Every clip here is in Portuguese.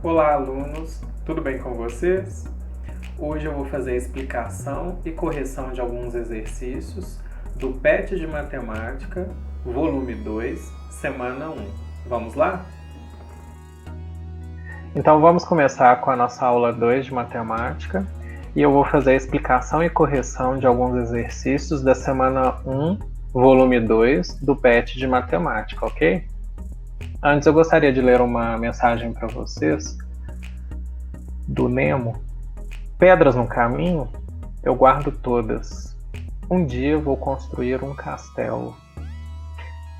Olá, alunos! Tudo bem com vocês? Hoje eu vou fazer a explicação e correção de alguns exercícios do PET de Matemática, volume 2, semana 1. Vamos lá? Então vamos começar com a nossa aula 2 de Matemática e eu vou fazer a explicação e correção de alguns exercícios da semana 1, volume 2, do PET de Matemática, ok? Antes eu gostaria de ler uma mensagem para vocês do Nemo. Pedras no caminho, eu guardo todas. Um dia vou construir um castelo.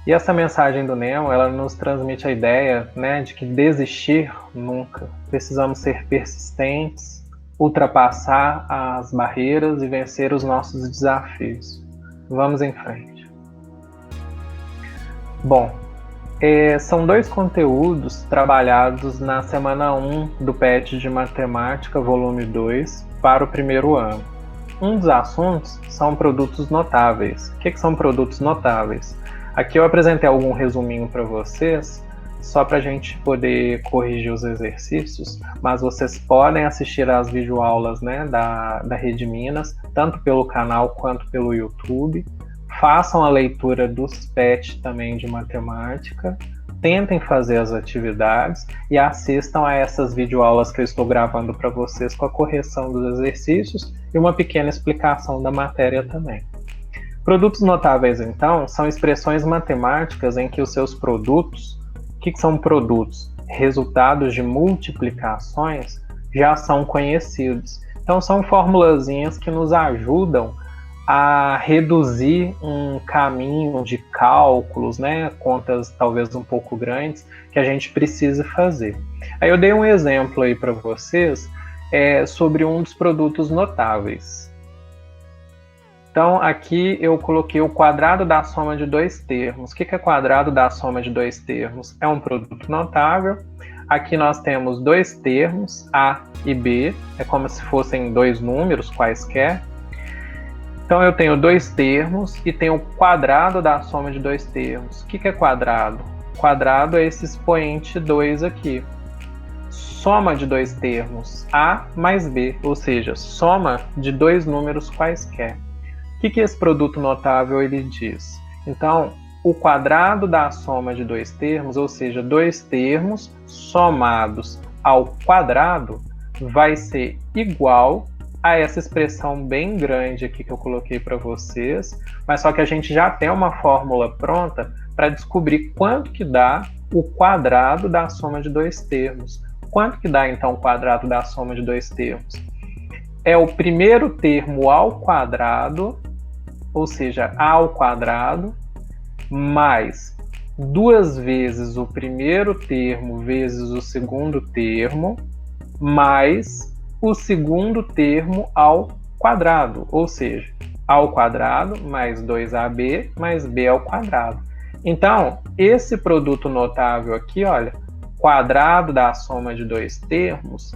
E essa mensagem do Nemo, ela nos transmite a ideia, de que desistir nunca. Precisamos ser persistentes, ultrapassar as barreiras e vencer os nossos desafios. Vamos em frente. Bom, são dois conteúdos trabalhados na semana 1 do PET de Matemática, volume 2, para o primeiro ano. Um dos assuntos são produtos notáveis. O que são produtos notáveis? Aqui eu apresentei algum resuminho para vocês, só para a gente poder corrigir os exercícios, mas vocês podem assistir às videoaulas da Rede Minas, tanto pelo canal quanto pelo YouTube. Façam a leitura dos PET também de matemática, tentem fazer as atividades e assistam a essas videoaulas que eu estou gravando para vocês com a correção dos exercícios e uma pequena explicação da matéria também. Produtos notáveis, então, são expressões matemáticas em que os seus produtos, o que são produtos? Resultados de multiplicações já são conhecidos. Então, são formulazinhas que nos ajudam a reduzir um caminho de cálculos, contas talvez um pouco grandes, que a gente precisa fazer. Aí eu dei um exemplo aí para vocês sobre um dos produtos notáveis. Então aqui eu coloquei o quadrado da soma de dois termos. O que é quadrado da soma de dois termos? É um produto notável. Aqui nós temos dois termos, A e B, é como se fossem dois números quaisquer. Então eu tenho dois termos e tenho o quadrado da soma de dois termos. O que é quadrado? Quadrado é esse expoente 2 aqui. Soma de dois termos, A mais B, ou seja, soma de dois números quaisquer. O que esse produto notável ele diz? Então, o quadrado da soma de dois termos, ou seja, dois termos somados ao quadrado, vai ser igual a essa expressão bem grande aqui que eu coloquei para vocês, mas só que a gente já tem uma fórmula pronta para descobrir quanto que dá o quadrado da soma de dois termos. Quanto que dá, então, o quadrado da soma de dois termos? É o primeiro termo ao quadrado, ou seja, a ao quadrado, mais duas vezes o primeiro termo vezes o segundo termo, mais o segundo termo ao quadrado, ou seja, a ao quadrado mais 2ab mais b ao quadrado. Então, esse produto notável aqui, olha, quadrado da soma de dois termos,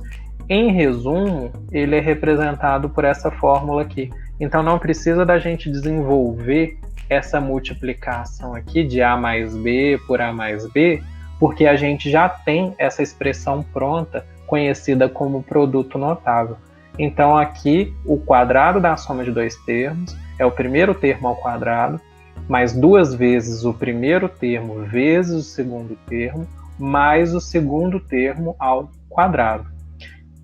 em resumo, ele é representado por essa fórmula aqui. Então, não precisa da gente desenvolver essa multiplicação aqui de a mais b por a mais b, porque a gente já tem essa expressão pronta, conhecida como produto notável. Então, aqui, o quadrado da soma de dois termos é o primeiro termo ao quadrado, mais duas vezes o primeiro termo vezes o segundo termo, mais o segundo termo ao quadrado.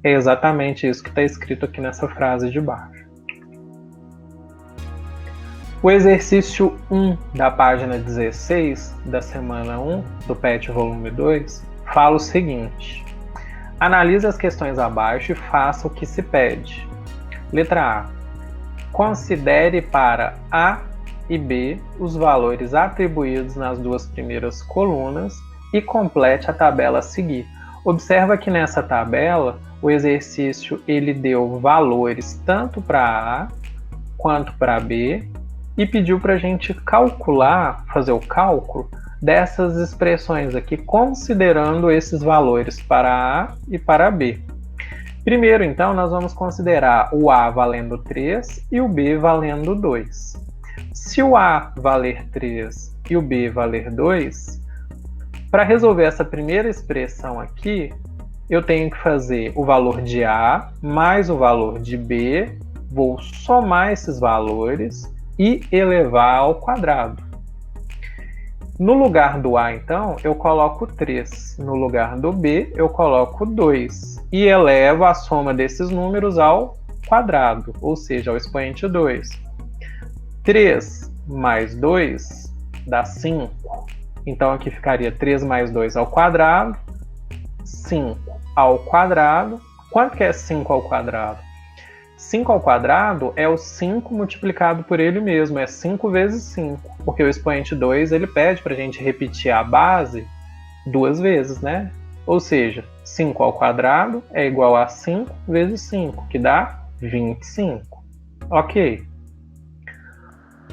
É exatamente isso que está escrito aqui nessa frase de baixo. O exercício 1 da página 16 da semana 1 do PET volume 2 fala o seguinte: analise as questões abaixo e faça o que se pede. Letra A. Considere para A e B os valores atribuídos nas duas primeiras colunas e complete a tabela a seguir. Observa que nessa tabela o exercício ele deu valores tanto para A quanto para B e pediu para a gente calcular, fazer o cálculo dessas expressões aqui, considerando esses valores para A e para B. Primeiro, então, nós vamos considerar o A valendo 3 e o B valendo 2. Se o A valer 3 e o B valer 2, para resolver essa primeira expressão aqui, eu tenho que fazer o valor de A mais o valor de B, vou somar esses valores e elevar ao quadrado. No lugar do A, então, eu coloco 3. No lugar do B, eu coloco 2. E elevo a soma desses números ao quadrado, ou seja, ao expoente 2. 3 mais 2 dá 5. Então, aqui ficaria 3 mais 2 ao quadrado, 5 ao quadrado. Quanto que é 5 ao quadrado? 5 ao quadrado é o 5 multiplicado por ele mesmo, é 5 vezes 5, porque o expoente 2 ele pede para a gente repetir a base 2 vezes, né? Ou seja, 5 ao quadrado é igual a 5 vezes 5, que dá 25. Ok.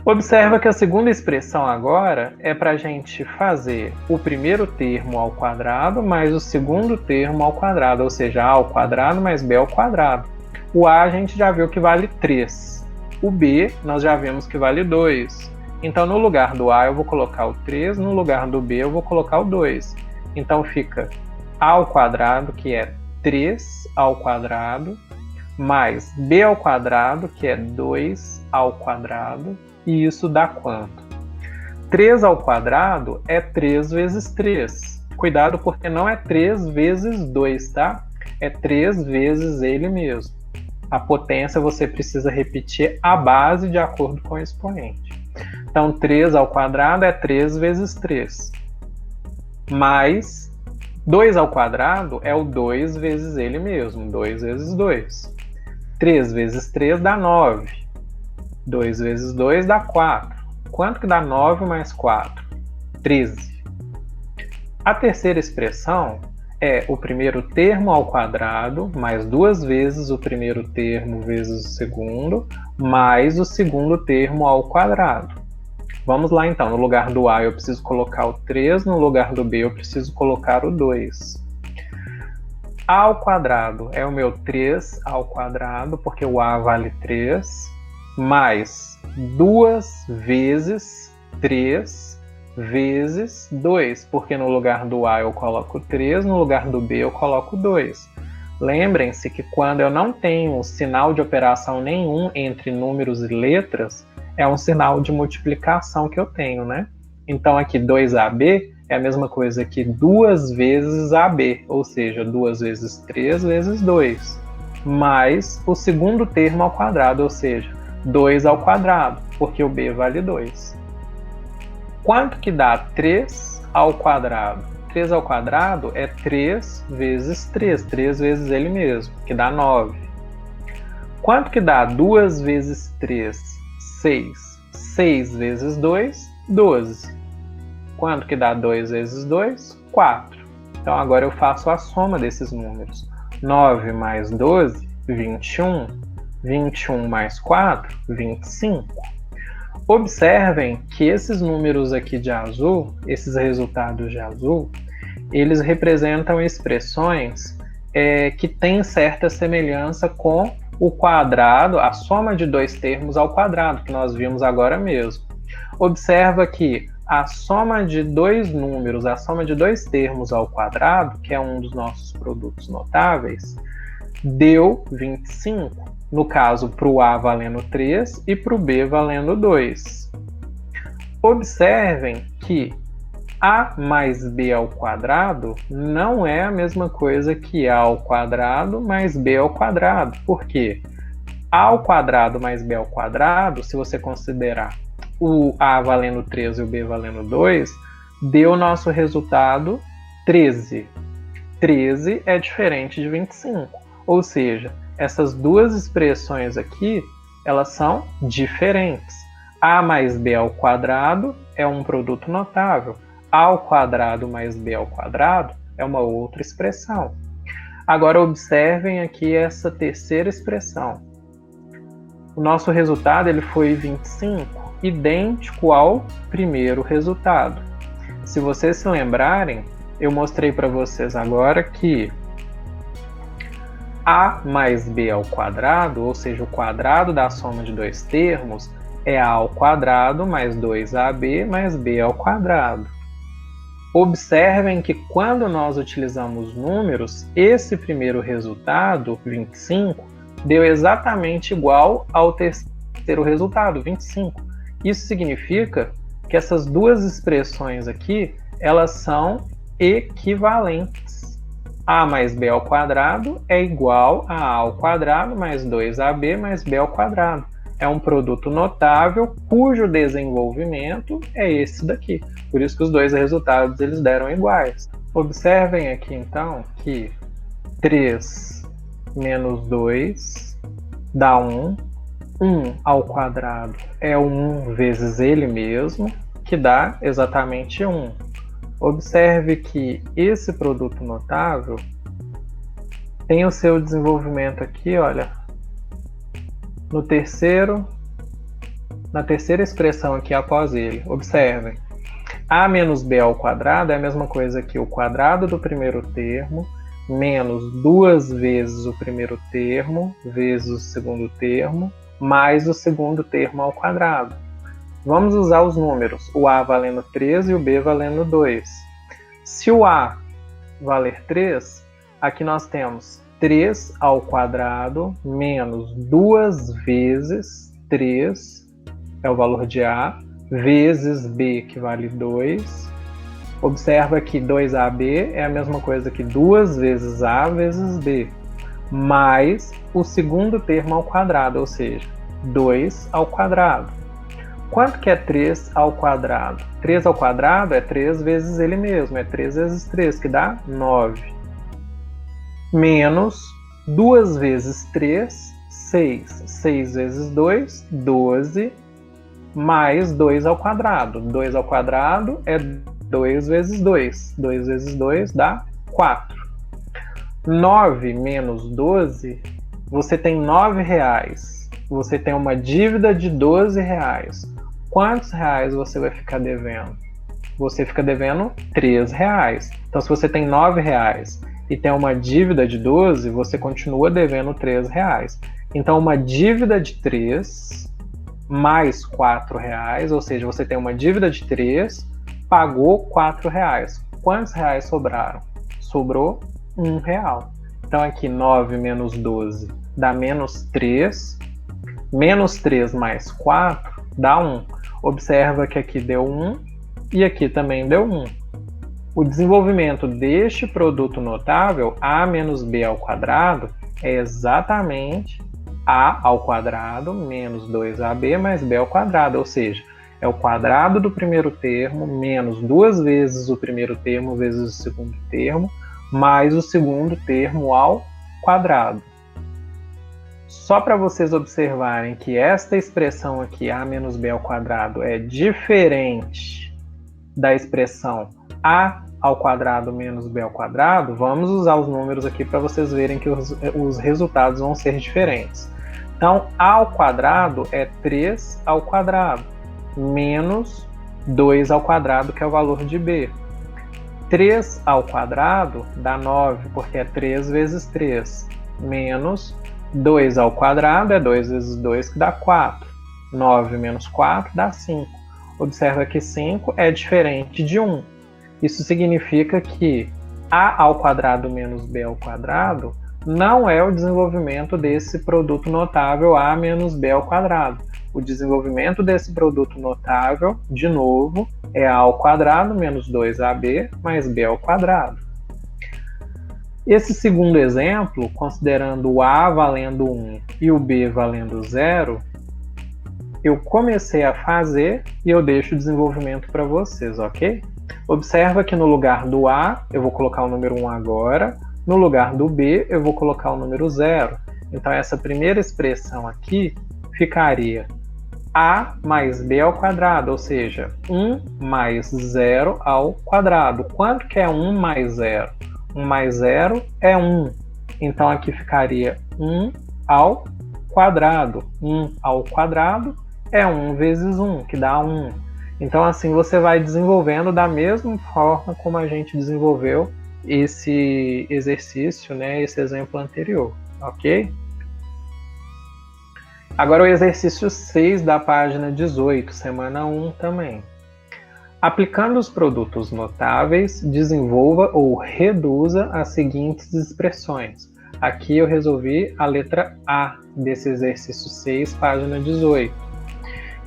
Observa que a segunda expressão agora é para a gente fazer o primeiro termo ao quadrado mais o segundo termo ao quadrado, ou seja, A ao quadrado mais B ao quadrado. O A a gente já viu que vale 3. O B nós já vimos que vale 2. Então no lugar do A eu vou colocar o 3, no lugar do B eu vou colocar o 2. Então fica A ao quadrado, que é 3 ao quadrado, mais B ao quadrado, que é 2 ao quadrado. E isso dá quanto? 3 ao quadrado é 3 vezes 3. Cuidado porque não é 3 vezes 2, tá? É 3 vezes ele mesmo. A potência você precisa repetir a base de acordo com o expoente. Então 3 ao quadrado é 3 vezes 3. Mais 2 ao quadrado é o 2 vezes ele mesmo. 2 vezes 2. 3 vezes 3 dá 9. 2 vezes 2 dá 4. Quanto que dá 9 mais 4? 13. A terceira expressão é o primeiro termo ao quadrado, mais 2 vezes o primeiro termo vezes o segundo, mais o segundo termo ao quadrado. Vamos lá então, no lugar do A eu preciso colocar o 3, no lugar do B eu preciso colocar o 2. A ao quadrado é o meu 3 ao quadrado, porque o A vale 3, mais 2 vezes 3 vezes 2, porque no lugar do A eu coloco 3, no lugar do B eu coloco 2. Lembrem-se que quando eu não tenho sinal de operação nenhum entre números e letras, é um sinal de multiplicação que eu tenho, né? Então aqui 2AB é a mesma coisa que 2 vezes AB, ou seja, 2 vezes 3 vezes 2, mais o segundo termo ao quadrado, ou seja, 2 ao quadrado, porque o B vale 2. Quanto que dá 3 ao quadrado? 3 ao quadrado é 3 vezes 3, 3 vezes ele mesmo, que dá 9. Quanto que dá 2 vezes 3? 6. 6 vezes 2, 12. Quanto que dá 2 vezes 2? 4. Então agora eu faço a soma desses números. 9 mais 12, 21. 21 mais 4, 25. Observem que esses números aqui de azul, esses resultados de azul, eles representam expressões que têm certa semelhança com o quadrado, a soma de dois termos ao quadrado, que nós vimos agora mesmo. Observa que a soma de dois números, a soma de dois termos ao quadrado, que é um dos nossos produtos notáveis, deu 25. No caso, para o A valendo 3 e para o B valendo 2. Observem que A mais B ao quadrado não é a mesma coisa que A ao quadrado mais B ao quadrado. Por quê? A ao quadrado mais B ao quadrado, se você considerar o A valendo 3 e o B valendo 2, deu o nosso resultado 13. 13 é diferente de 25. Ou seja, essas duas expressões aqui, elas são diferentes. A mais B ao quadrado é um produto notável. A ao quadrado mais B ao quadrado é uma outra expressão. Agora observem aqui essa terceira expressão. O nosso resultado ele foi 25, idêntico ao primeiro resultado. Se vocês se lembrarem, eu mostrei para vocês agora que A mais B ao quadrado, ou seja, o quadrado da soma de dois termos, é A ao quadrado mais 2AB mais B ao quadrado. Observem que quando nós utilizamos números, esse primeiro resultado, 25, deu exatamente igual ao terceiro resultado, 25. Isso significa que essas duas expressões aqui, elas são equivalentes. A mais B ao quadrado é igual a ao quadrado mais 2AB mais B ao quadrado. É um produto notável cujo desenvolvimento é esse daqui. Por isso que os dois resultados eles deram iguais. Observem aqui então que 3 menos 2 dá 1. 1 ao quadrado é 1 vezes ele mesmo, que dá exatamente 1. Observe que esse produto notável tem o seu desenvolvimento aqui, olha, na terceira expressão aqui após ele. Observem, a menos b ao quadrado é a mesma coisa que o quadrado do primeiro termo menos 2 vezes o primeiro termo vezes o segundo termo mais o segundo termo ao quadrado. Vamos usar os números, o a valendo 3 e o b valendo 2. Se o a valer 3, aqui nós temos 3 ao quadrado menos 2 vezes 3, é o valor de a, vezes b, que vale 2. Observa que 2ab é a mesma coisa que 2 vezes a vezes b, mais o segundo termo ao quadrado, ou seja, 2 ao quadrado. Quanto que é 3 ao quadrado? 3 ao quadrado é 3 vezes ele mesmo, é 3 vezes 3, que dá 9. Menos 2 vezes 3, 6. 6 vezes 2, 12, mais 2 ao quadrado. 2 ao quadrado é 2 vezes 2. 2 vezes 2 dá 4. 9 menos 12, você tem 9 reais. Você tem uma dívida de 12 reais. Quantos reais você vai ficar devendo? Você fica devendo 3 reais. Então, se você tem 9 reais e tem uma dívida de 12, você continua devendo 3 reais. Então, uma dívida de 3 mais 4 reais, ou seja, você tem uma dívida de 3, pagou 4 reais. Quantos reais sobraram? Sobrou 1 real. Então, aqui 9 menos 12 dá menos 3. Menos 3 mais 4 dá 1. Observa que aqui deu 1 e aqui também deu 1. O desenvolvimento deste produto notável, a menos b ao quadrado, é exatamente a ao quadrado menos 2ab mais b ao quadrado, ou seja, é o quadrado do primeiro termo menos 2 vezes o primeiro termo vezes o segundo termo, mais o segundo termo ao quadrado. Só para vocês observarem que esta expressão aqui, a menos b ao quadrado, é diferente da expressão a ao quadrado menos b ao quadrado, vamos usar os números aqui para vocês verem que os resultados vão ser diferentes. Então, a ao quadrado é 3 ao quadrado, menos 2 ao quadrado, que é o valor de b. 3 ao quadrado dá 9, porque é 3 vezes 3, menos 2 ao quadrado é 2 vezes 2, que dá 4. 9 menos 4 dá 5. Observa que 5 é diferente de 1. Isso significa que a ao quadrado menos b ao quadrado não é o desenvolvimento desse produto notável a menos b ao quadrado. O desenvolvimento desse produto notável, de novo, é a ao quadrado menos 2ab mais b ao quadrado. Esse segundo exemplo, considerando o a valendo 1 e o b valendo 0, eu comecei a fazer e eu deixo o desenvolvimento para vocês, ok? Observa que no lugar do a, eu vou colocar o número 1 agora, no lugar do b, eu vou colocar o número 0. Então, essa primeira expressão aqui ficaria a mais b ao quadrado, ou seja, 1 mais 0 ao quadrado. Quanto que é 1 mais 0? 1 mais 0 é 1. Então, aqui ficaria 1 ao quadrado. 1 ao quadrado é 1 vezes 1, que dá 1. Então, assim, você vai desenvolvendo da mesma forma como a gente desenvolveu esse exercício, né, esse exemplo anterior, ok? Agora o exercício 6 da página 18, semana 1 também. Aplicando os produtos notáveis, desenvolva ou reduza as seguintes expressões. Aqui eu resolvi a letra A desse exercício 6, página 18.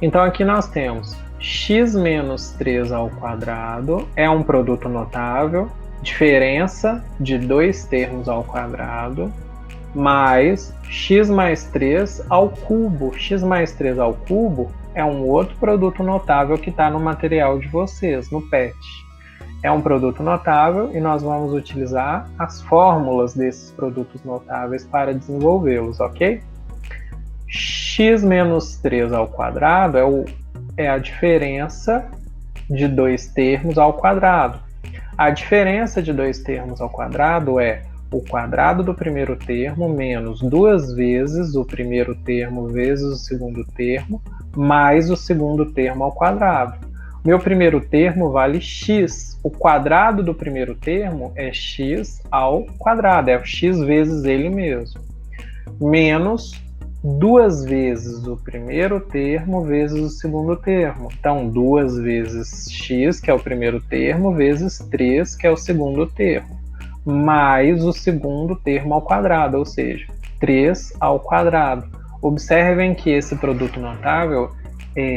Então aqui nós temos x menos 3 ao quadrado é um produto notável, diferença de dois termos ao quadrado, mais x mais 3 ao cubo. X mais 3 ao cubo é um outro produto notável que está no material de vocês, no PET. É um produto notável e nós vamos utilizar as fórmulas desses produtos notáveis para desenvolvê-los, ok? X menos 3 ao quadrado é a diferença de dois termos ao quadrado. A diferença de dois termos ao quadrado é o quadrado do primeiro termo menos duas vezes o primeiro termo vezes o segundo termo, mais o segundo termo ao quadrado. Meu primeiro termo vale x. O quadrado do primeiro termo é x ao quadrado, é x vezes ele mesmo. Menos duas vezes o primeiro termo vezes o segundo termo. Então, 2 vezes x, que é o primeiro termo, vezes 3, que é o segundo termo, mais o segundo termo ao quadrado, ou seja, 3 ao quadrado. Observem que esse produto notável,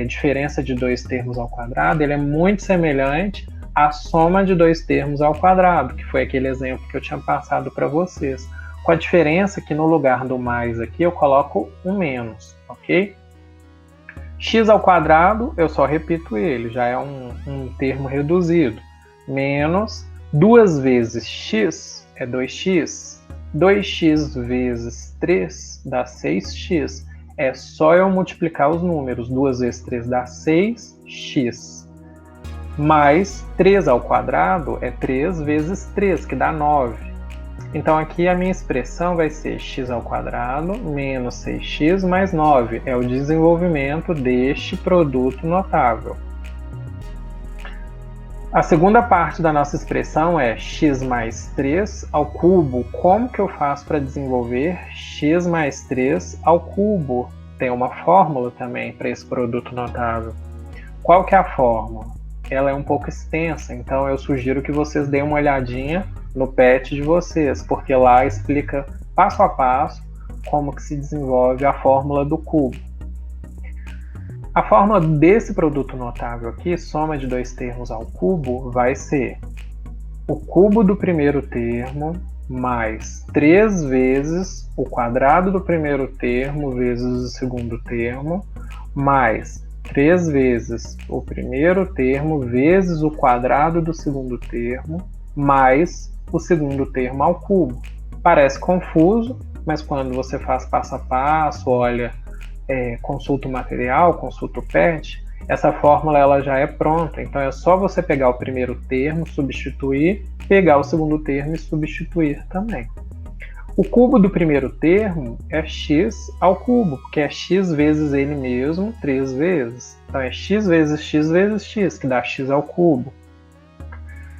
diferença de dois termos ao quadrado, ele é muito semelhante à soma de dois termos ao quadrado, que foi aquele exemplo que eu tinha passado para vocês. Com a diferença que no lugar do mais aqui eu coloco um menos, ok? X ao quadrado, eu só repito ele, já é um termo reduzido. Menos 2 vezes x é 2x. 2x vezes 3 dá 6x. É só eu multiplicar os números. 2 vezes 3 dá 6x. Mais 3 ao quadrado é 3 vezes 3, que dá 9. Então aqui a minha expressão vai ser x ao quadrado menos 6x mais 9. É o desenvolvimento deste produto notável. A segunda parte da nossa expressão é x mais 3 ao cubo. Como que eu faço para desenvolver x mais 3 ao cubo? Tem uma fórmula também para esse produto notável. Qual que é a fórmula? Ela é um pouco extensa, então eu sugiro que vocês deem uma olhadinha no PET de vocês, porque lá explica passo a passo como que se desenvolve a fórmula do cubo. A fórmula desse produto notável aqui, soma de dois termos ao cubo, vai ser o cubo do primeiro termo mais 3 vezes o quadrado do primeiro termo vezes o segundo termo, mais 3 vezes o primeiro termo vezes o quadrado do segundo termo, mais o segundo termo ao cubo. Parece confuso, mas quando você faz passo a passo, olha, consulta o material, consulta o PET, essa fórmula ela já é pronta. Então é só você pegar o primeiro termo, substituir, pegar o segundo termo e substituir também. O cubo do primeiro termo é x ao cubo, porque é x vezes ele mesmo 3 vezes. Então é x vezes x, que dá x ao cubo.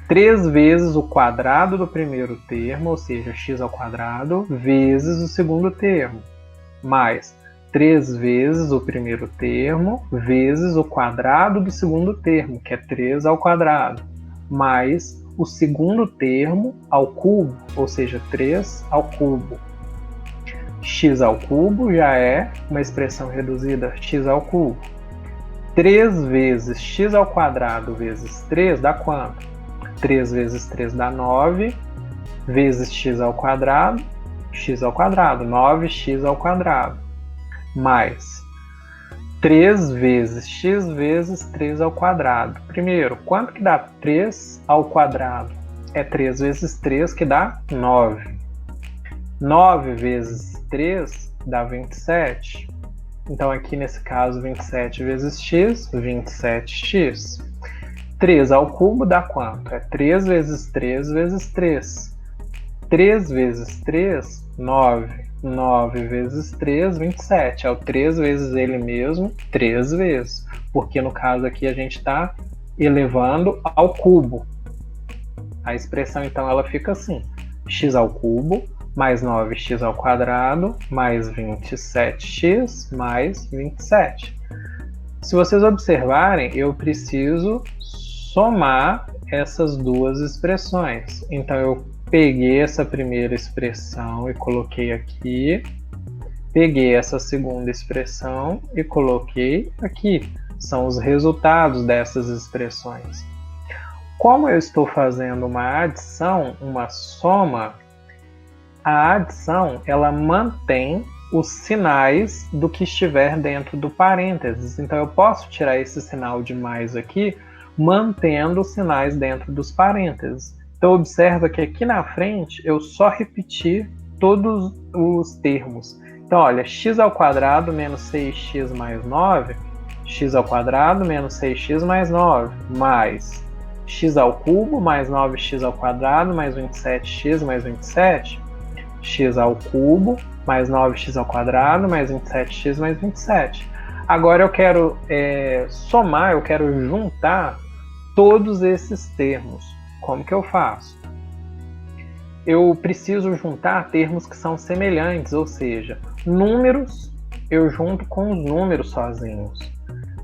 3 vezes o quadrado do primeiro termo, ou seja, x ao quadrado, vezes o segundo termo, mais 3 vezes o primeiro termo, vezes o quadrado do segundo termo, que é 3 ao quadrado, mais o segundo termo ao cubo, ou seja, 3 ao cubo. X ao cubo já é uma expressão reduzida, x ao cubo. 3 vezes x ao quadrado vezes 3 dá quanto? 3 vezes 3 dá 9, vezes x ao quadrado, 9x ao quadrado, mais 3 vezes x vezes 3 ao quadrado. Primeiro, quanto que dá 3 ao quadrado? É 3 vezes 3, que dá 9. 9 vezes 3 dá 27. Então aqui nesse caso 27 vezes x, 27x. 3 ao cubo dá quanto? É 3 vezes 3 vezes 3. 3 vezes 3, 9. 9 vezes 3, 27. É o 3 vezes ele mesmo, 3 vezes. Porque no caso aqui a gente está elevando ao cubo. A expressão então ela fica assim: x ao cubo mais 9x ao quadrado mais 27x mais 27. Se vocês observarem, eu preciso somar essas duas expressões. Então, eu peguei essa primeira expressão e coloquei aqui. Peguei essa segunda expressão e coloquei aqui. São os resultados dessas expressões. Como eu estou fazendo uma adição, uma soma, a adição ela mantém os sinais do que estiver dentro do parênteses. Então, eu posso tirar esse sinal de mais aqui, mantendo os sinais dentro dos parênteses. Então, observa que aqui na frente eu só repeti todos os termos. Então, olha, x ao quadrado menos 6x mais 9, x ao quadrado menos 6x mais 9, mais x ao cubo mais 9x ao quadrado mais 27x mais 27, x ao cubo mais 9x ao quadrado mais 27x mais 27. Agora eu quero somar, eu quero juntar todos esses termos. Como que eu faço? Eu preciso juntar termos que são semelhantes, ou seja, números eu junto com os números sozinhos.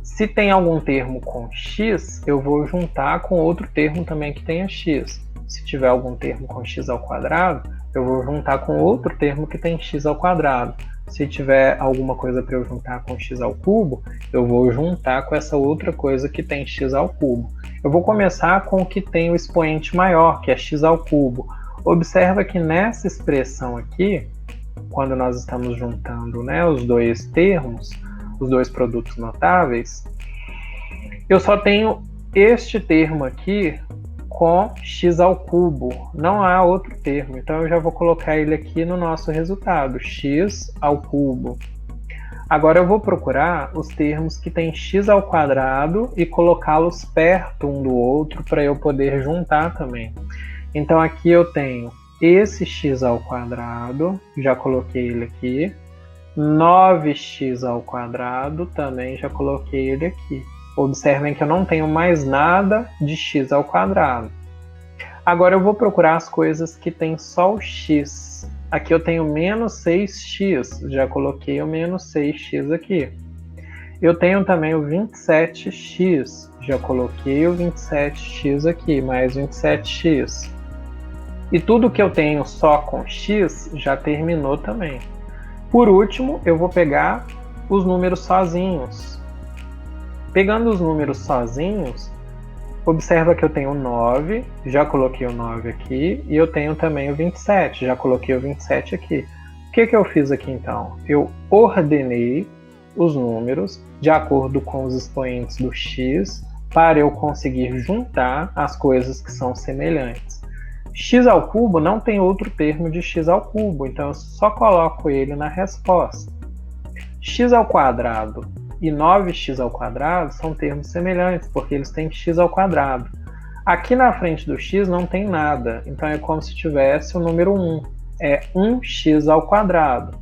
Se tem algum termo com x, eu vou juntar com outro termo também que tenha x. Se tiver algum termo com x ao quadrado, eu vou juntar com outro termo que tem x ao quadrado. Se tiver alguma coisa para eu juntar com x ao cubo, eu vou juntar com essa outra coisa que tem x ao cubo. Eu vou começar com o que tem o expoente maior, que é x ao cubo. Observa que nessa expressão aqui, quando nós estamos juntando, né, os dois termos, os dois produtos notáveis, eu só tenho este termo aqui com x ao cubo, não há outro termo, então eu já vou colocar ele aqui no nosso resultado, x ao cubo. Agora eu vou procurar os termos que tem x ao quadrado e colocá-los perto um do outro para eu poder juntar também. Então aqui eu tenho esse x ao quadrado, já coloquei ele aqui, 9x ao quadrado, também já coloquei ele aqui. Observem que eu não tenho mais nada de x ao quadrado. Agora eu vou procurar as coisas que tem só o x. Aqui eu tenho menos 6x, já coloquei o menos 6x aqui. Eu tenho também o 27x, já coloquei o 27x aqui, mais 27x. E tudo que eu tenho só com x já terminou também. Por último, eu vou pegar os números sozinhos. Pegando os números sozinhos, observa que eu tenho 9, já coloquei o 9 aqui, e eu tenho também o 27, já coloquei o 27 aqui. O que eu fiz aqui então? Eu ordenei os números de acordo com os expoentes do x para eu conseguir juntar as coisas que são semelhantes. X ao cubo não tem outro termo de x ao cubo, então eu só coloco ele na resposta. X ao quadrado e 9x ao quadrado são termos semelhantes, porque eles têm x ao quadrado. Aqui na frente do x não tem nada, então é como se tivesse o número 1. É 1x ao quadrado.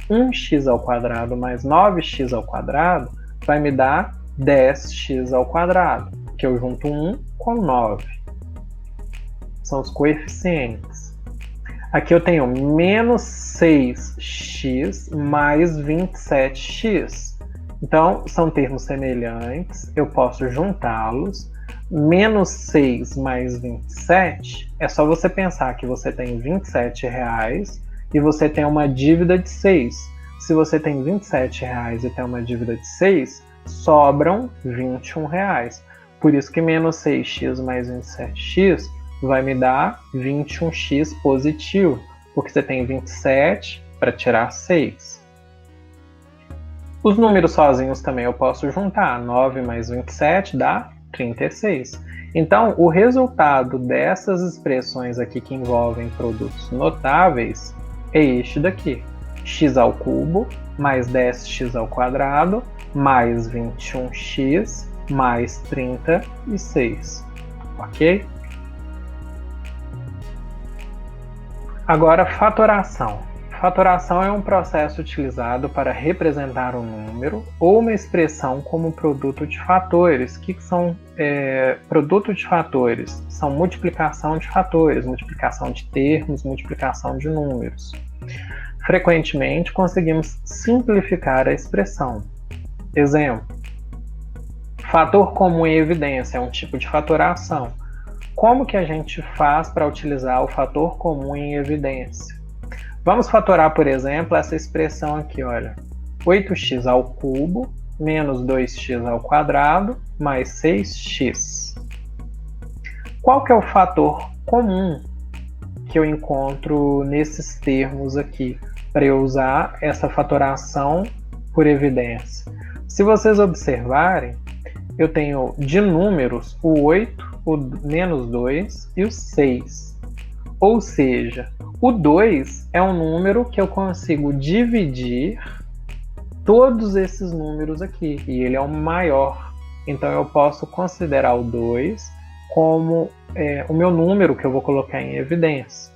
1x ao quadrado mais 9x ao quadrado vai me dar 10x ao quadrado, que eu junto 1 com 9. São os coeficientes. Aqui eu tenho menos 6x mais 27x. Então, são termos semelhantes, eu posso juntá-los. Menos 6 mais 27, é só você pensar que você tem R$27 e você tem uma dívida de 6. Se você tem R$27 e tem uma dívida de 6, sobram R$21. Por isso que menos 6x mais 27x vai me dar 21x positivo, porque você tem 27 para tirar 6. Os números sozinhos também eu posso juntar. 9 mais 27 dá 36. Então, o resultado dessas expressões aqui que envolvem produtos notáveis é este daqui. X ao cubo mais 10x ao quadrado mais 21x mais 36. Ok? Agora, fatoração. Fatoração é um processo utilizado para representar um número ou uma expressão como produto de fatores. O que são produto de fatores? São multiplicação de fatores, multiplicação de termos, multiplicação de números. Frequentemente conseguimos simplificar a expressão. Exemplo: Fator comum em evidência é um tipo de fatoração. Como que a gente faz para utilizar o fator comum em evidência? Vamos fatorar, por exemplo, essa expressão aqui, olha. 8x ao cubo menos 2x ao quadrado mais 6x. Qual que é o fator comum que eu encontro nesses termos aqui para eu usar essa fatoração por evidência? Se vocês observarem, eu tenho de números o 8, o menos 2 e o 6. Ou seja, o 2 é um número que eu consigo dividir todos esses números aqui, e ele é o maior. Então eu posso considerar o 2 como o meu número que eu vou colocar em evidência.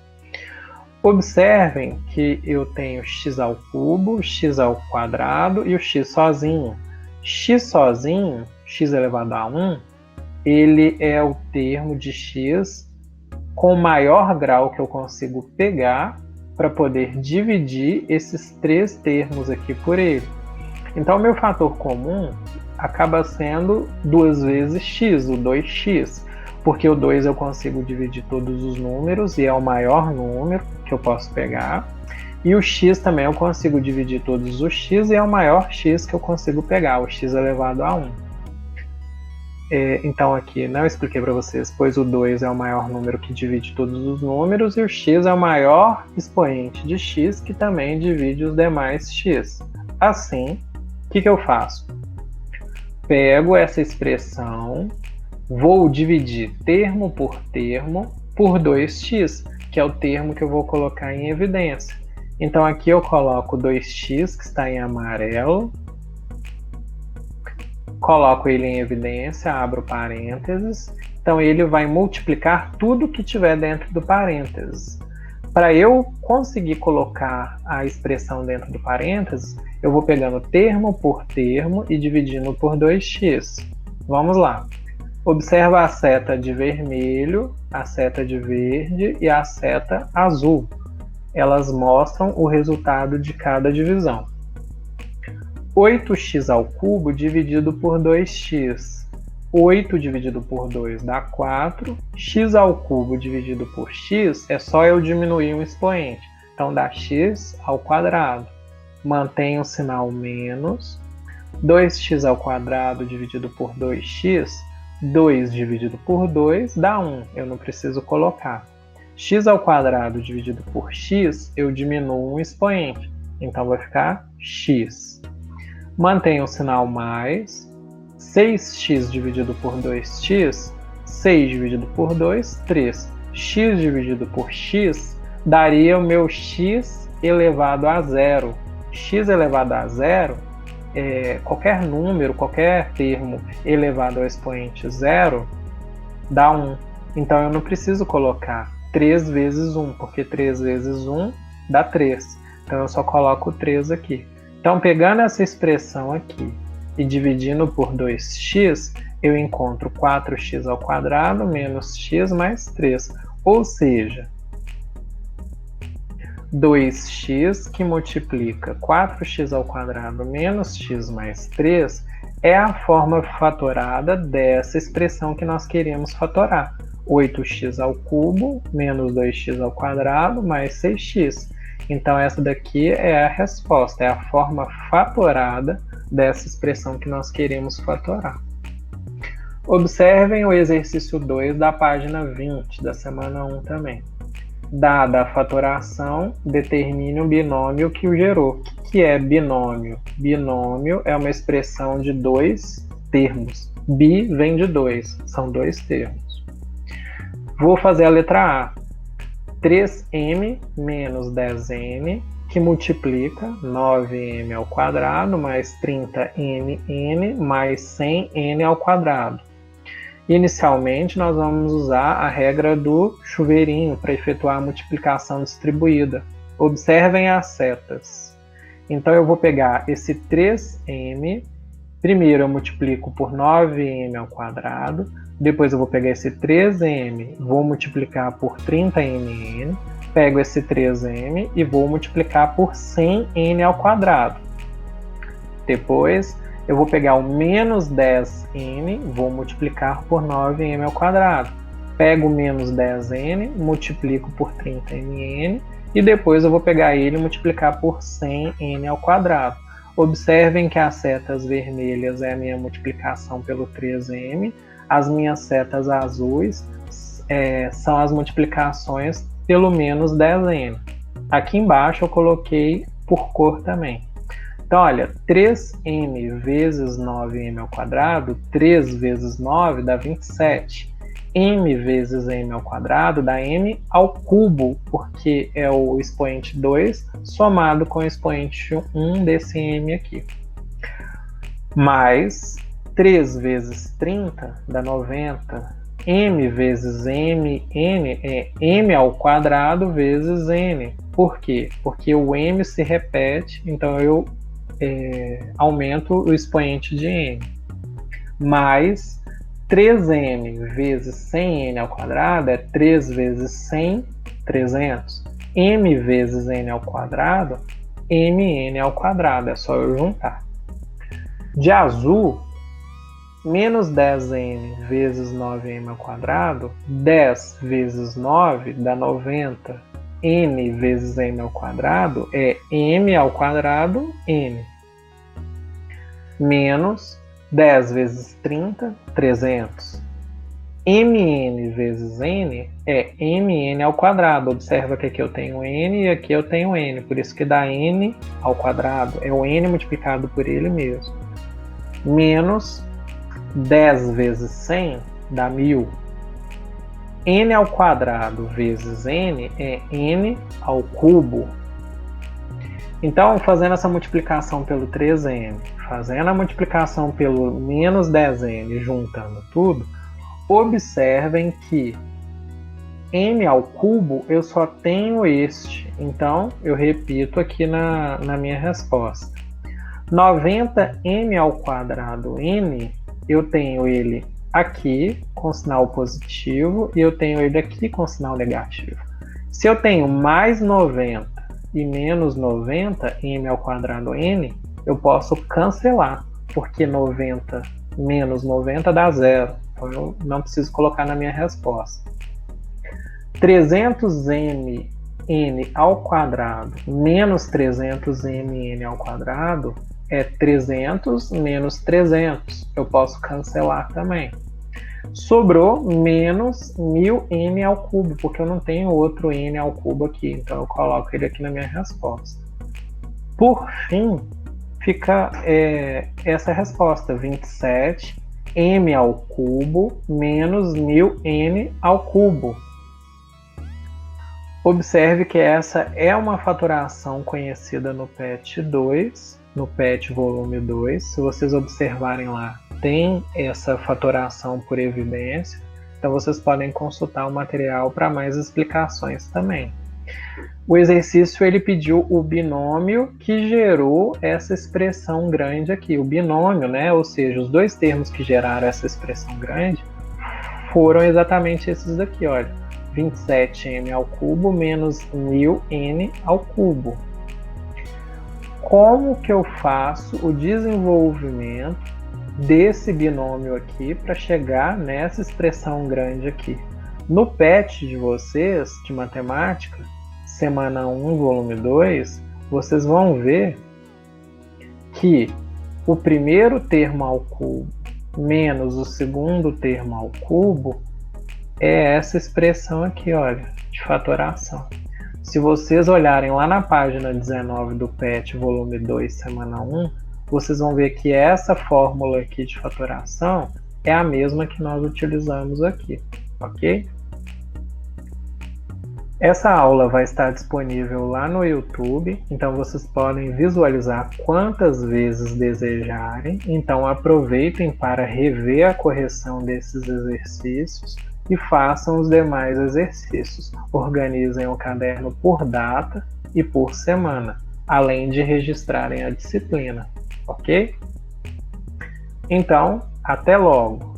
Observem que eu tenho x ao cubo, x ao quadrado e o x sozinho. X sozinho, x elevado a 1, ele é o termo de x com o maior grau que eu consigo pegar para poder dividir esses três termos aqui por ele. Então, meu fator comum acaba sendo 2 vezes x, o 2x, porque o 2 eu consigo dividir todos os números e é o maior número que eu posso pegar. E o x também eu consigo dividir todos os x e é o maior x que eu consigo pegar, o x elevado a 1. Então aqui não expliquei para vocês, pois o 2 é o maior número que divide todos os números e o x é o maior expoente de x que também divide os demais x. Assim, o que eu faço? Pego essa expressão, vou dividir termo por 2x, que é o termo que eu vou colocar em evidência. Então aqui eu coloco 2x, que está em amarelo, coloco ele em evidência, abro parênteses, então ele vai multiplicar tudo que tiver dentro do parênteses. Para eu conseguir colocar a expressão dentro do parênteses, eu vou pegando termo por termo e dividindo por 2x. Vamos lá. Observa a seta de vermelho, a seta de verde e a seta azul. Elas mostram o resultado de cada divisão. 8x ao cubo dividido por 2x. 8 dividido por 2 dá 4. X ao cubo dividido por x é só eu diminuir um expoente. Então dá x ao quadrado. Mantém o sinal menos. 2x ao quadrado dividido por 2x. 2 dividido por 2 dá 1. Eu não preciso colocar. X ao quadrado dividido por x, eu diminuo um expoente. Então vai ficar x. Mantenho o sinal mais. 6x dividido por 2x, 6 dividido por 2, 3. X dividido por x daria o meu x elevado a zero. X elevado a zero, qualquer número, qualquer termo elevado ao expoente zero, dá 1. Então eu não preciso colocar 3 vezes 1, porque 3 vezes 1 dá 3. Então eu só coloco 3 aqui. Então, pegando essa expressão aqui e dividindo por 2x, eu encontro 4x ao quadrado menos x mais 3. Ou seja, 2x que multiplica 4x ao quadrado menos x mais 3 é a forma fatorada dessa expressão que nós queremos fatorar. 8x ao cubo menos 2x ao quadrado mais 6x. Então essa daqui é a resposta, é a forma fatorada dessa expressão que nós queremos fatorar. Observem o exercício 2 da página 20, da semana 1 também. Dada a fatoração, determine o binômio que o gerou. O que é binômio? Binômio é uma expressão de 2 termos. Bi vem de 2, são 2 termos. Vou fazer a letra A. 3m menos 10m, que multiplica 9m ao quadrado mais 30mn mais 100n ao quadrado. Inicialmente, nós vamos usar a regra do chuveirinho para efetuar a multiplicação distribuída. Observem as setas. Então, eu vou pegar esse 3m, primeiro eu multiplico por 9m ao quadrado, depois eu vou pegar esse 3m, vou multiplicar por 30mn, pego esse 3m e vou multiplicar por 100n ao quadrado. Depois eu vou pegar o menos 10n, vou multiplicar por 9m ao quadrado. Pego o menos 10n, multiplico por 30mn, e depois eu vou pegar ele e multiplicar por 100n ao quadrado. Observem que as setas vermelhas é a minha multiplicação pelo 3m, as minhas setas azuis são as multiplicações pelo menos 10n. Aqui embaixo eu coloquei por cor também. Então, olha, 3m vezes 9m ao quadrado, 3 vezes 9 dá 27. M vezes m ao quadrado dá m ao cubo, porque é o expoente 2 somado com o expoente 1 desse m aqui. Mais 3 vezes 30 dá 90. M vezes m, n é m ao quadrado vezes n. Por quê? Porque o m se repete, então eu aumento o expoente de n. Mais 3n vezes 100n ao quadrado é 3 vezes 100, 300. M vezes n ao quadrado, mn ao quadrado, é só eu juntar. De azul, menos 10n vezes 9m ao quadrado, 10 vezes 9 dá 90. N vezes m ao quadrado é m ao quadrado, n. Menos 10 vezes 30, 300. Mn vezes n é mn ao quadrado. Observa que aqui eu tenho n e aqui eu tenho n. Por isso que dá n ao quadrado. É o n multiplicado por ele mesmo. Menos 10 vezes 100 dá 1000. N ao quadrado vezes n é n ao cubo. Então, fazendo essa multiplicação pelo 3n, fazendo a multiplicação pelo menos 10n, juntando tudo, observem que m ao cubo eu só tenho este. Então, eu repito aqui na minha resposta. 90m ao quadrado n, eu tenho ele aqui com sinal positivo e eu tenho ele aqui com sinal negativo. Se eu tenho mais 90 e menos 90, m ao quadrado n, eu posso cancelar, porque 90 menos 90 dá 0. Então eu não preciso colocar na minha resposta. 300m n ao quadrado menos 300m n ao quadrado é 300 menos 300. Eu posso cancelar também. Sobrou menos 1000n ao cubo, porque eu não tenho outro n ao cubo aqui, então eu coloco ele aqui na minha resposta. Por fim, fica essa resposta, 27 m ao cubo menos 1000n ao cubo. Observe que essa é uma fatoração conhecida no PET 2, no PET volume 2. Se vocês observarem lá, tem essa fatoração por evidência, então vocês podem consultar o material para mais explicações também. O exercício ele pediu o binômio que gerou essa expressão grande aqui, o binômio, né? Ou seja, os dois termos que geraram essa expressão grande foram exatamente esses daqui, olha, 27m ao cubo menos 1000n ao cubo. Como que eu faço o desenvolvimento desse binômio aqui para chegar nessa expressão grande aqui? No PET de vocês, de matemática, semana 1, volume 2, vocês vão ver que o primeiro termo ao cubo menos o segundo termo ao cubo é essa expressão aqui, olha, de fatoração. Se vocês olharem lá na página 19 do PET, volume 2, semana 1, vocês vão ver que essa fórmula aqui de fatoração é a mesma que nós utilizamos aqui, ok? Essa aula vai estar disponível lá no YouTube, então vocês podem visualizar quantas vezes desejarem. Então aproveitem para rever a correção desses exercícios e façam os demais exercícios. Organizem o caderno por data e por semana, além de registrarem a disciplina, ok? Então, até logo!